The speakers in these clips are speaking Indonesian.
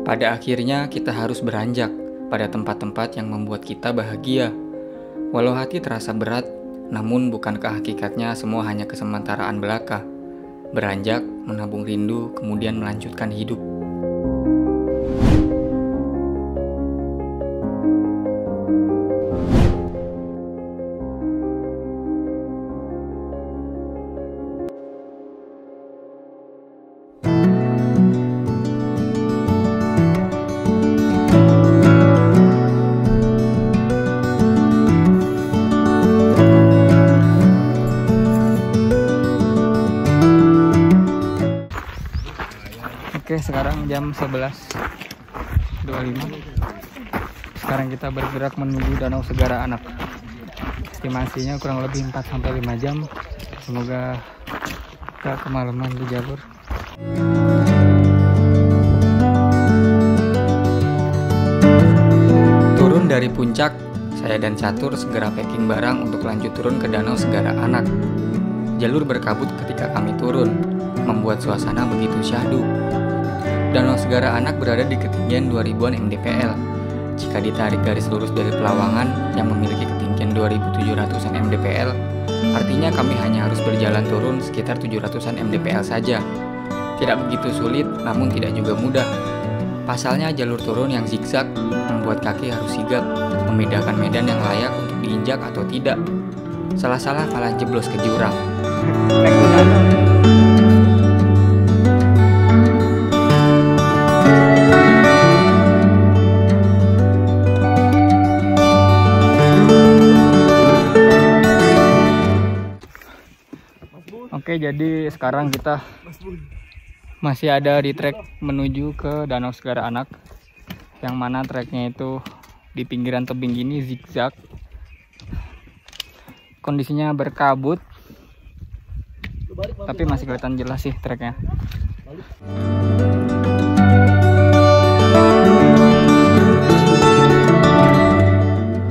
Pada akhirnya kita harus beranjak pada tempat-tempat yang membuat kita bahagia. Walau hati terasa berat, namun bukankah hakikatnya semua hanya kesementaraan belaka? Beranjak, menabung rindu, kemudian melanjutkan hidup. Oke, sekarang jam 11.25. Sekarang kita bergerak menuju Danau Segara Anak. Estimasinya kurang lebih 4-5 jam. Semoga gak kemalaman di jalur. Turun dari puncak, saya dan Catur segera packing barang untuk lanjut turun ke Danau Segara Anak. Jalur berkabut ketika kami turun, membuat suasana begitu syahdu. Danau Segara Anak berada di ketinggian 2000-an mdpl. Jika ditarik garis lurus dari Pelawangan yang memiliki ketinggian 2700-an mdpl, artinya kami hanya harus berjalan turun sekitar 700-an mdpl saja. Tidak begitu sulit, namun tidak juga mudah. Pasalnya jalur turun yang zigzag membuat kaki harus sigap, membedakan medan yang layak untuk diinjak atau tidak. Salah-salah malah jeblos ke jurang. Oke, jadi sekarang kita masih ada di trek menuju ke Danau Segara Anak, yang mana treknya itu di pinggiran tebing gini zigzag. Kondisinya berkabut, tapi masih kelihatan jelas sih treknya.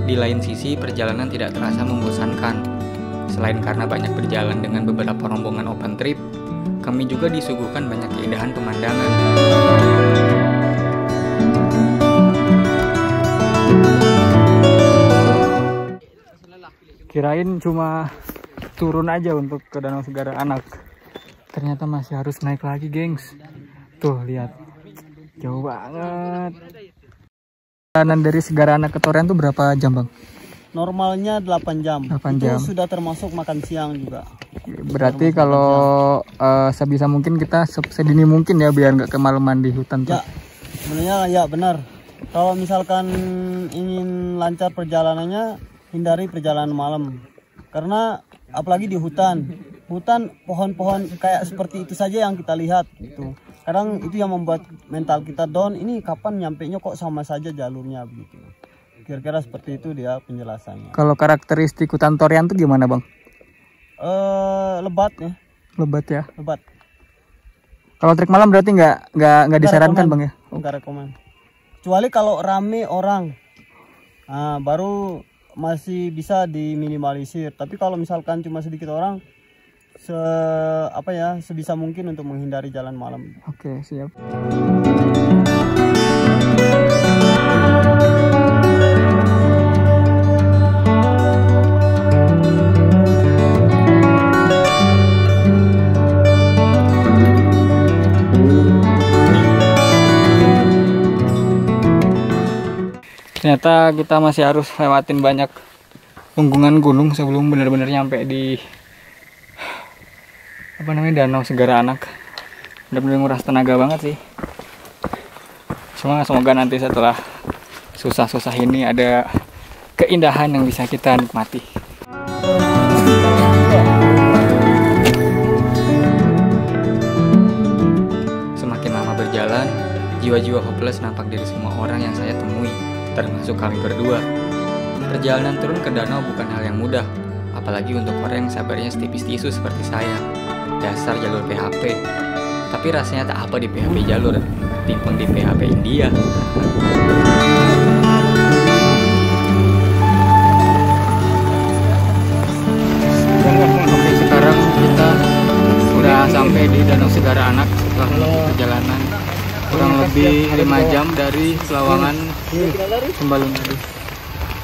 Di lain sisi, perjalanan tidak terasa membosankan. Selain karena banyak berjalan dengan beberapa rombongan open trip, kami juga disuguhkan banyak keindahan pemandangan. Kirain cuma turun aja untuk ke Danau Segara Anak. Ternyata masih harus naik lagi, gengs. Tuh, lihat. Jauh banget. Perjalanan dari Segara Anak ke Torean tuh berapa jam, Bang? Normalnya 8 jam. 8 jam. Itu sudah termasuk makan siang juga. Berarti kalau sebisa mungkin kita sedini mungkin ya biar nggak kemalaman di hutan tuh. Ya, sebenarnya ya benar. Kalau misalkan ingin lancar perjalanannya, hindari perjalanan malam. Karena apalagi di hutan. Hutan pohon-pohon kayak seperti itu saja yang kita lihat gitu. Kadang itu yang membuat mental kita down. Ini kapan nyampenya kok sama saja jalurnya begitu. Kira-kira seperti itu dia penjelasannya. Kalau karakteristik hutan Torean tuh gimana, Bang? Lebat ya. Lebat ya. Lebat. Kalau trek malam berarti nggak disarankan, Bang ya? Nggak rekomen. Kecuali kalau rame orang, nah, baru masih bisa diminimalisir. Tapi kalau misalkan cuma sedikit orang, sebisa mungkin untuk menghindari jalan malam. Oke, siap. Ternyata kita masih harus lewatin banyak punggungan gunung sebelum benar-benar nyampe di Danau Segara Anak. Benar-benar nguras tenaga banget sih. Semoga nanti setelah susah-susah ini ada keindahan yang bisa kita nikmati. Semakin lama berjalan, jiwa-jiwa hopeless nampak dari semua orang yang saya temui, termasuk kami berdua. Perjalanan turun ke danau bukan hal yang mudah, apalagi untuk orang yang sabarnya setipis tisu seperti saya. Dasar jalur PHP. Tapi rasanya tak apa di PHP jalur, timpang di PHP India. Oke, sekarang kita udah sampai di Danau Segara Anak setelah perjalanan kurang lebih lebih 5 jam dari Selawangan Sembalun tadi.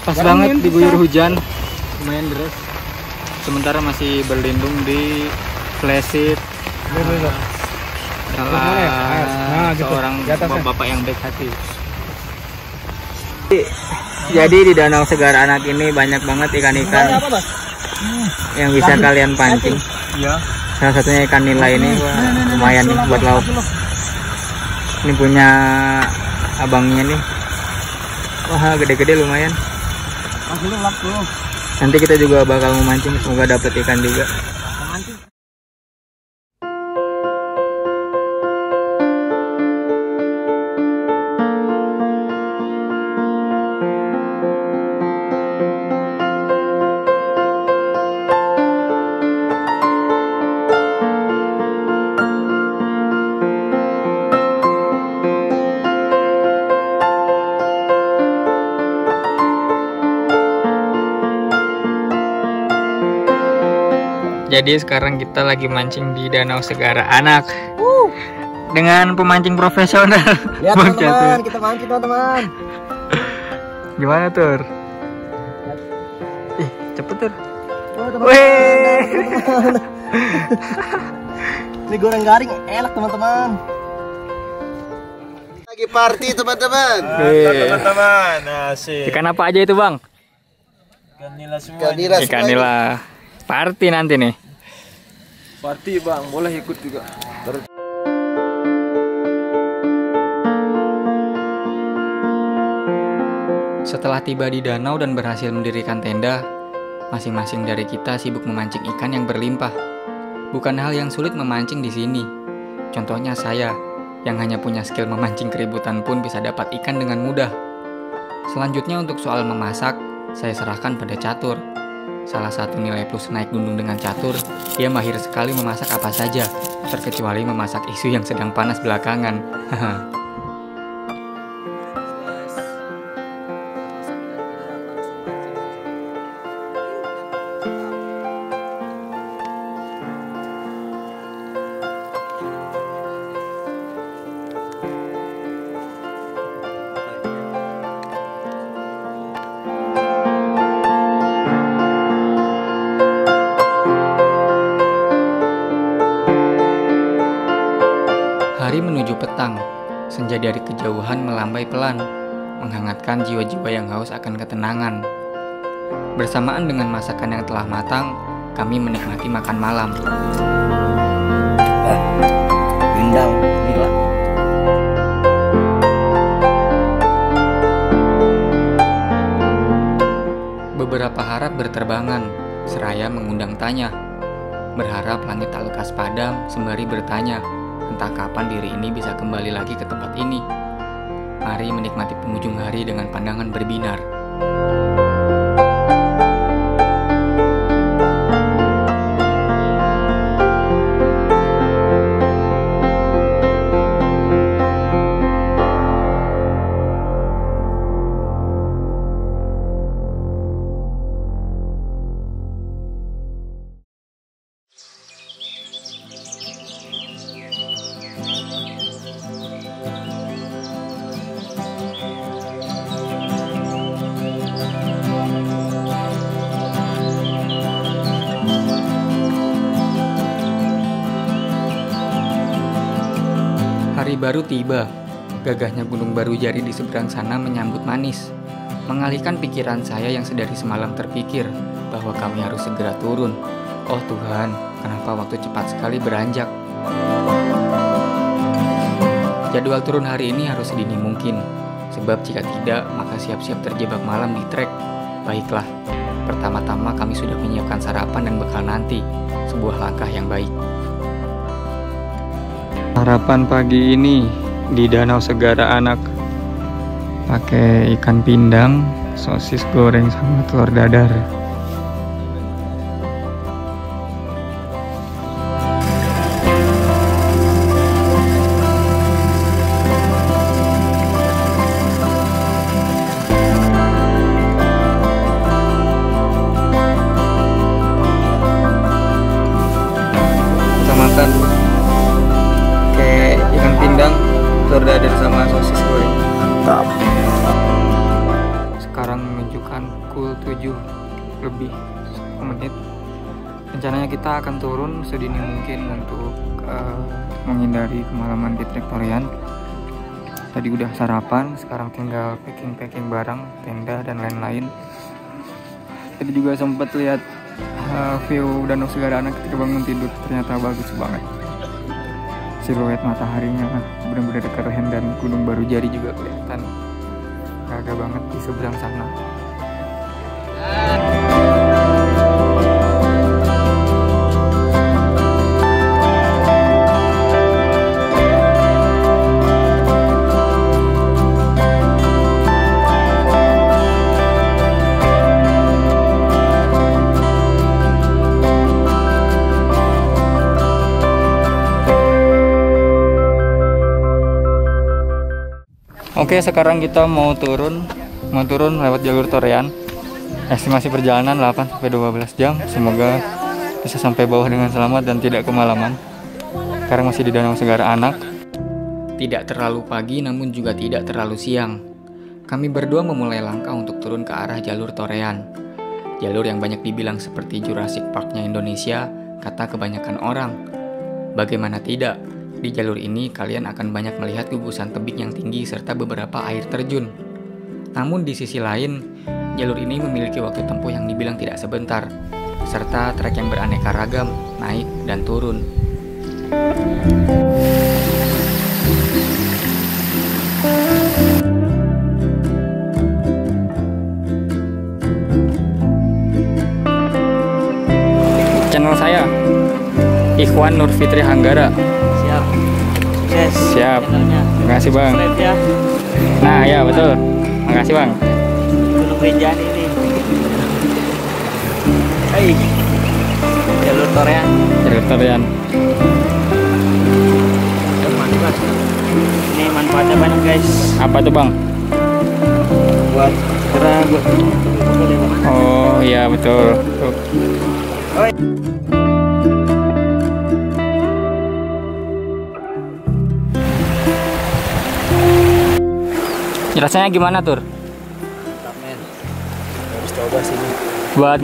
Pas banget diguyur hujan, lumayan deras. Sementara masih berlindung di flasit salah seorang bapak yang baik hati. Jadi di Danau Segara Anak ini banyak banget ikan-ikan yang bisa kalian pancing. Salah satunya ikan nila ini, lumayan nih buat lauk. Ini punya abangnya nih. Wah, gede-gede lumayan. Nanti kita juga bakal memancing, semoga dapet ikan juga. Jadi sekarang kita lagi mancing di Danau Segara Anak dengan pemancing profesional. Ya teman-teman, kita mancing teman-teman. Gimana Tur? Cepet Tur. Wih. Ini goreng garing enak teman-teman. Lagi party teman-teman. Teman-teman, asik. Ikan apa aja itu Bang? Ikan nila semua. Ikan nila. Party nanti nih. Party Bang, boleh ikut juga. Setelah tiba di danau dan berhasil mendirikan tenda, masing-masing dari kita sibuk memancing ikan yang berlimpah. Bukan hal yang sulit memancing di sini. Contohnya saya, yang hanya punya skill memancing keributan pun bisa dapat ikan dengan mudah. Selanjutnya untuk soal memasak, saya serahkan pada Catur. Salah satu nilai plus naik gunung dengan Catur, dia mahir sekali memasak apa saja, terkecuali memasak isu yang sedang panas belakangan. Hari menuju petang, senja dari kejauhan melambai pelan, menghangatkan jiwa-jiwa yang haus akan ketenangan. Bersamaan dengan masakan yang telah matang, kami menikmati makan malam. Pindang, gila. Beberapa harap berterbangan, seraya mengundang tanya. Berharap langit tak lekas padam, sembari bertanya, entah kapan diri ini bisa kembali lagi ke tempat ini. Mari menikmati penghujung hari dengan pandangan berbinar. Hari baru tiba, gagahnya Gunung Baru Jari di seberang sana menyambut manis, mengalihkan pikiran saya yang sedari semalam terpikir bahwa kami harus segera turun. Oh Tuhan, kenapa waktu cepat sekali beranjak? Jadwal turun hari ini harus sedini mungkin, sebab jika tidak, maka siap-siap terjebak malam di trek. Baiklah, pertama-tama kami sudah menyiapkan sarapan dan bekal nanti, sebuah langkah yang baik. Sarapan pagi ini di Danau Segara Anak pakai ikan pindang, sosis goreng sama telur dadar. Kita makan ikan pindang telur dadar sama sosis goreng. Mantap. Sekarang menunjukkan pukul 7 lebih 10 menit. Rencananya kita akan turun sedini mungkin untuk menghindari kemalaman di Trek Torean. Tadi udah sarapan, sekarang tinggal packing barang, tenda dan lain-lain. Tadi juga sempat lihat view Danau Segara Anak ketika bangun tidur, ternyata bagus banget. Siluet mataharinya benar-benar keren dan Gunung Barujari juga kelihatan gagah banget di seberang sana. Oke, sekarang kita mau turun lewat jalur Torean. Estimasi perjalanan 8-12 jam. Semoga bisa sampai bawah dengan selamat dan tidak kemalaman. Sekarang masih di Danau Segara Anak. Tidak terlalu pagi namun juga tidak terlalu siang. Kami berdua memulai langkah untuk turun ke arah jalur Torean. Jalur yang banyak dibilang seperti Jurassic Park-nya Indonesia, kata kebanyakan orang. Bagaimana tidak? Di jalur ini kalian akan banyak melihat gugusan tebing yang tinggi serta beberapa air terjun. Namun di sisi lain, jalur ini memiliki waktu tempuh yang dibilang tidak sebentar, serta trek yang beraneka ragam, naik dan turun. Channel saya, Ikhwan Nur Fitri Hanggara. Siap. Sukses. Siap. Channelnya. Terima kasih bang. Subscribe ya. Nah ya betul. Makasih bang. Gunung Rinjani ini. Hai. Jalur Torean. Jalur Torean. Mantap. Ini manfaatnya banyak guys. Apa tuh bang? Buat gerak, buat Oh iya betul. Tuh. Oi. Rasanya gimana tur? Mantap men. Harus coba sini. Buat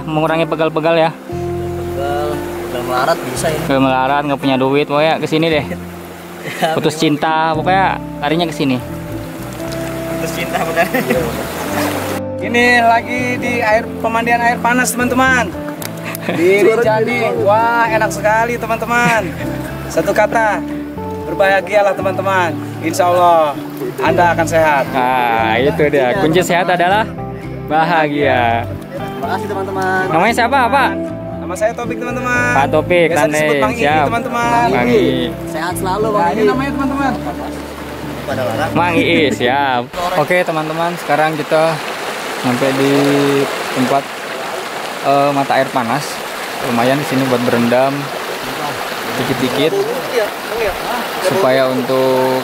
mengurangi pegal-pegal ya. Pegal, udah melarat bisa ini. Ke melarat nggak punya duit, pokoknya kesini deh. Putus cinta, pokoknya larinya ke sini. Putus cinta benar. Ini lagi di pemandian air panas teman-teman. Di Rinjani. Wah, enak sekali teman-teman. Satu kata, berbahagialah teman-teman. Insya Allah Anda akan sehat. Nah, itu dia. Kunci sehat adalah bahagia. Terima kasih teman-teman. Namanya siapa, Pak? Nama saya Topik teman-teman. Pak Topik, Biasa disebut Bang Igi siap. teman-teman. Bang Igi. Sehat selalu Nah, Bang ini Igi. namanya teman-teman. Pada larang. Mang Iis, siap. Oke teman-teman, sekarang kita sampai di tempat mata air panas. Lumayan di sini buat berendam dikit-dikit supaya untuk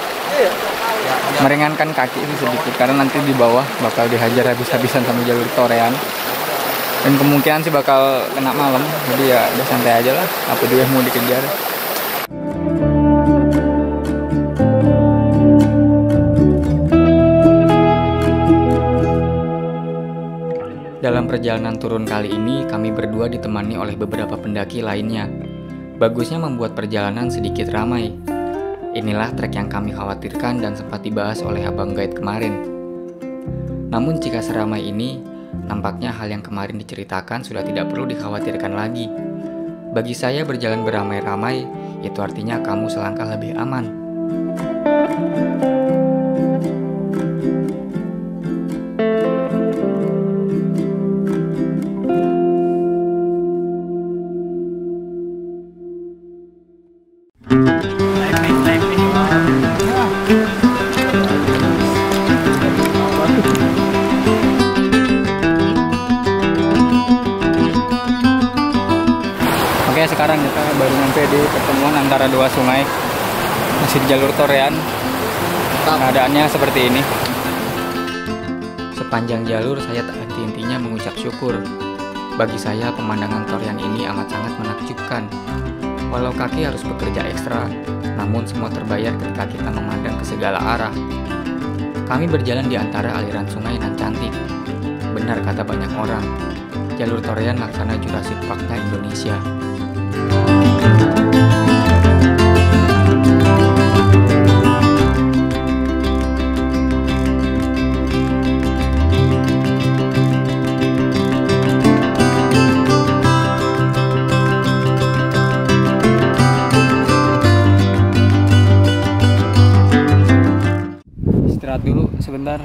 meringankan kaki ini sedikit, karena nanti di bawah bakal dihajar habis-habisan sama jalur Torean dan kemungkinan sih bakal kena malam, jadi ya udah santai aja lah, apa juga yang mau dikejar. Dalam perjalanan turun kali ini, kami berdua ditemani oleh beberapa pendaki lainnya. Bagusnya membuat perjalanan sedikit ramai. Inilah trek yang kami khawatirkan dan sempat dibahas oleh abang guide kemarin. Namun jika seramai ini, nampaknya hal yang kemarin diceritakan sudah tidak perlu dikhawatirkan lagi. Bagi saya berjalan beramai-ramai, itu artinya kamu selangkah lebih aman. Oke, sekarang kita baru sampai di pertemuan antara dua sungai, masih di jalur Torean. Keadaannya seperti ini. Sepanjang jalur saya tak henti-hentinya mengucap syukur. Bagi saya pemandangan Torean ini amat sangat menakjubkan. Walau kaki harus bekerja ekstra, namun semua terbayar ketika kita memandang ke segala arah. Kami berjalan di antara aliran sungai nan cantik. Benar kata banyak orang, jalur Torean laksana Jurassic Park-nya Indonesia. Istirahat dulu sebentar,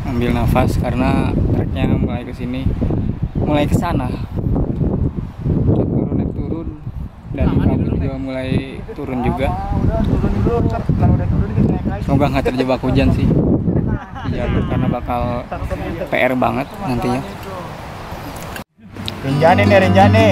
ambil nafas karena treknya mulai ke sini, mulai ke sana. Naik turun dan kabut juga mulai turun juga. Semoga nggak terjebak hujan sih di jalur karena bakal PR banget nantinya. Rinjani nih, Rinjani.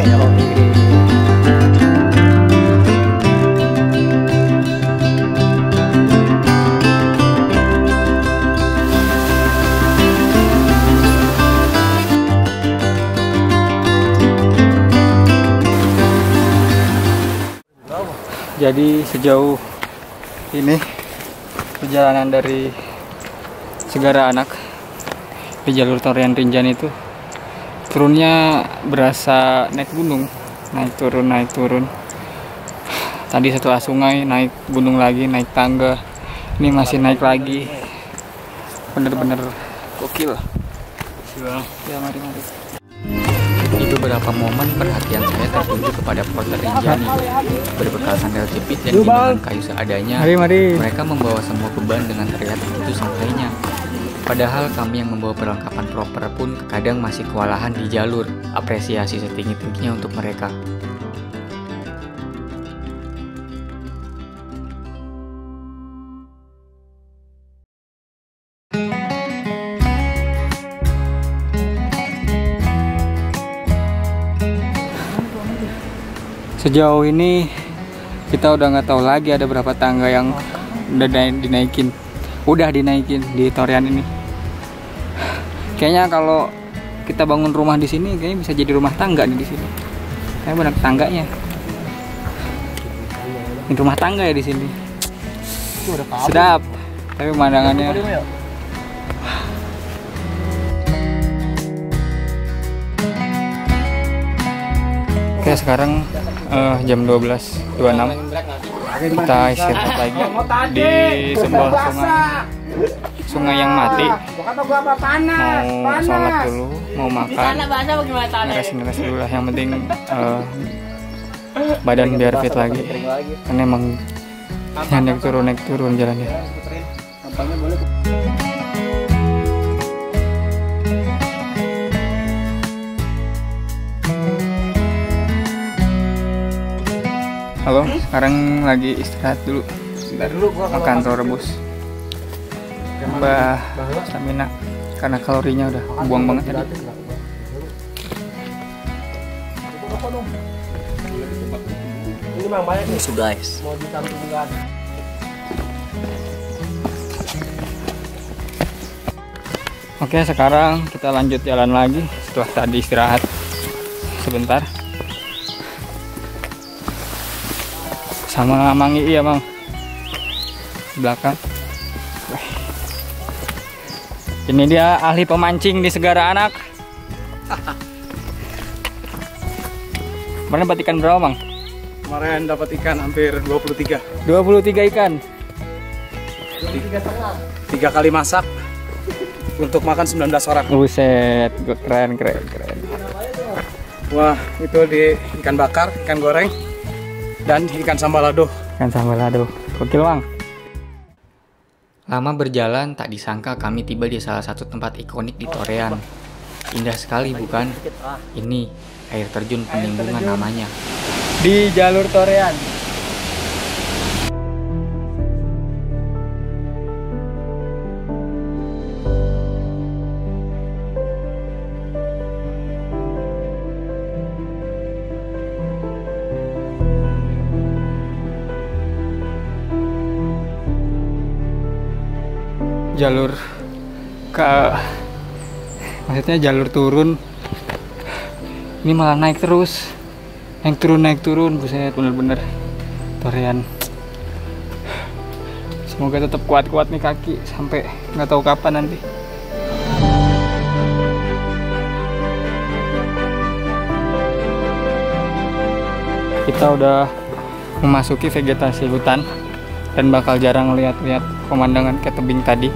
Jadi sejauh ini perjalanan dari Segara Anak di jalur Torean Rinjani itu turunnya berasa naik gunung, naik turun. Tadi setelah sungai naik gunung lagi, naik tangga, ini masih naik lagi, bener-bener gokil. Ya mari. Di beberapa momen perhatian saya tertuju kepada porter Rinjani. Berbekal sandal jepit dan gunungan kayu seadanya, mereka membawa semua beban dengan terlihat begitu santainya. Padahal kami yang membawa perlengkapan proper pun kadang masih kewalahan di jalur. Apresiasi setinggi-tingginya untuk mereka. Sejauh ini kita udah nggak tahu lagi ada berapa tangga yang udah dinaikin di Torean ini. Kayaknya kalau kita bangun rumah di sini, kayaknya bisa jadi rumah tangga nih di sini. Kayak banyak tangganya. Ini rumah tangga ya di sini. Sedap. Tapi pemandangannya. Oke, sekarang jam 12.26. Kita istirahat lagi di sebuah sungai yang mati. Mau sholat dulu, mau makan, ngeres dulu lah. Yang penting badan biar fit lagi. Karena emang naik turun jalannya. Halo, sekarang lagi istirahat dulu. Sebentar dulu makan telur rebus. Tambah stamina karena kalorinya udah buang banget tadi. Musuh guys. Oke, sekarang kita lanjut jalan lagi setelah tadi istirahat sebentar. Sama Mang Ii ya, Mang. Belakang. Ini dia ahli pemancing di Segara Anak. Kemarin dapat ikan berapa, Mang? Kemarin dapat ikan hampir 23. 23 ikan. 3 kali masak untuk makan 19 orang. Buset, keren. Wah, itu di ikan bakar, ikan goreng, dan ikan sambalado. Gokil, Bang. Lama berjalan, tak disangka kami tiba di salah satu tempat ikonik di Torean. Indah sekali, bukan? Ini air terjun Peninggungan namanya. Di jalur Torean. Jalur maksudnya jalur turun ini malah naik terus. naik turun, buset, bener-bener Torian. Semoga tetap kuat-kuat nih kaki sampai nggak tahu kapan nanti. Kita udah memasuki vegetasi hutan dan bakal jarang lihat-lihat pemandangan ke tebing tadi.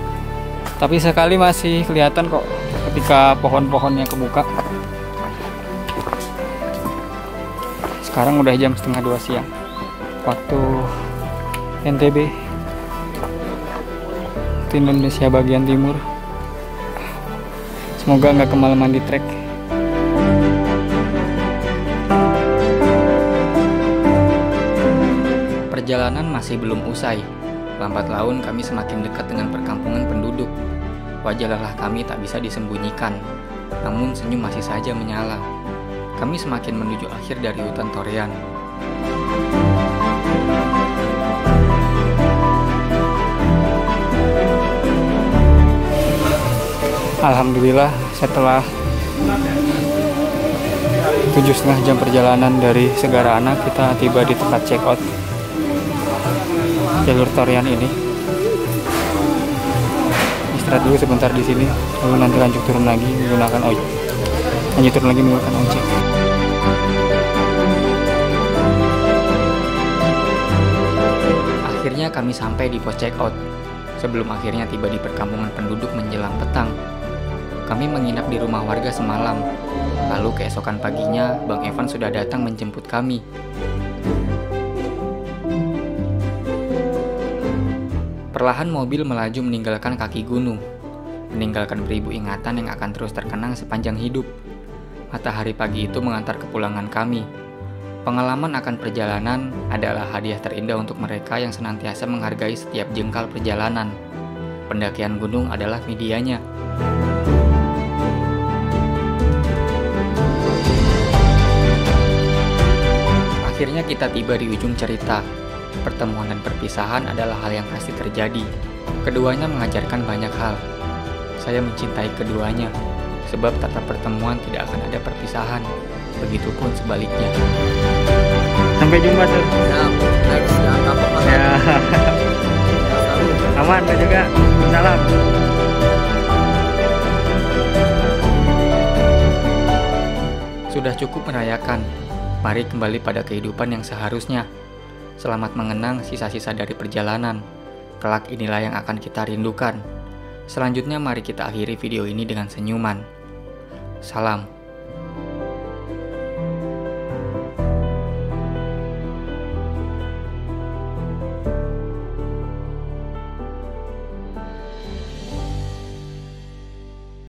Tapi sekali masih kelihatan kok ketika pohon-pohonnya kebuka. Sekarang udah jam 1:30 siang waktu NTB, di Indonesia bagian timur. Semoga nggak kemalaman di trek. Perjalanan masih belum usai. Lambat laun kami semakin dekat dengan perkampungan penduduk. Wajah lelah kami tak bisa disembunyikan, namun senyum masih saja menyala. Kami semakin menuju akhir dari hutan Torian. Alhamdulillah, setelah 7,5 jam perjalanan dari Segara Anak, kita tiba di tempat check out jalur Torian ini. Istirahat dulu sebentar di sini, lalu nanti lanjut turun lagi menggunakan ojek. Akhirnya kami sampai di pos check out. Sebelum akhirnya tiba di perkampungan penduduk menjelang petang. Kami menginap di rumah warga semalam. Lalu keesokan paginya, Bang Evan sudah datang menjemput kami. Perlahan mobil melaju meninggalkan kaki gunung, meninggalkan beribu ingatan yang akan terus terkenang sepanjang hidup. Matahari pagi itu mengantar kepulangan kami. Pengalaman akan perjalanan adalah hadiah terindah untuk mereka yang senantiasa menghargai setiap jengkal perjalanan. Pendakian gunung adalah medianya. Akhirnya kita tiba di ujung cerita. Pertemuan dan perpisahan adalah hal yang pasti terjadi. Keduanya mengajarkan banyak hal. Saya mencintai keduanya, sebab tatap pertemuan tidak akan ada perpisahan. Begitupun sebaliknya. Sampai jumpa, Sir. Next, jangan kapok Mas. Ya. Aman juga. Salam. Sudah cukup merayakan. Mari kembali pada kehidupan yang seharusnya. Selamat mengenang sisa-sisa dari perjalanan. Kelak inilah yang akan kita rindukan. Selanjutnya mari kita akhiri video ini dengan senyuman. Salam.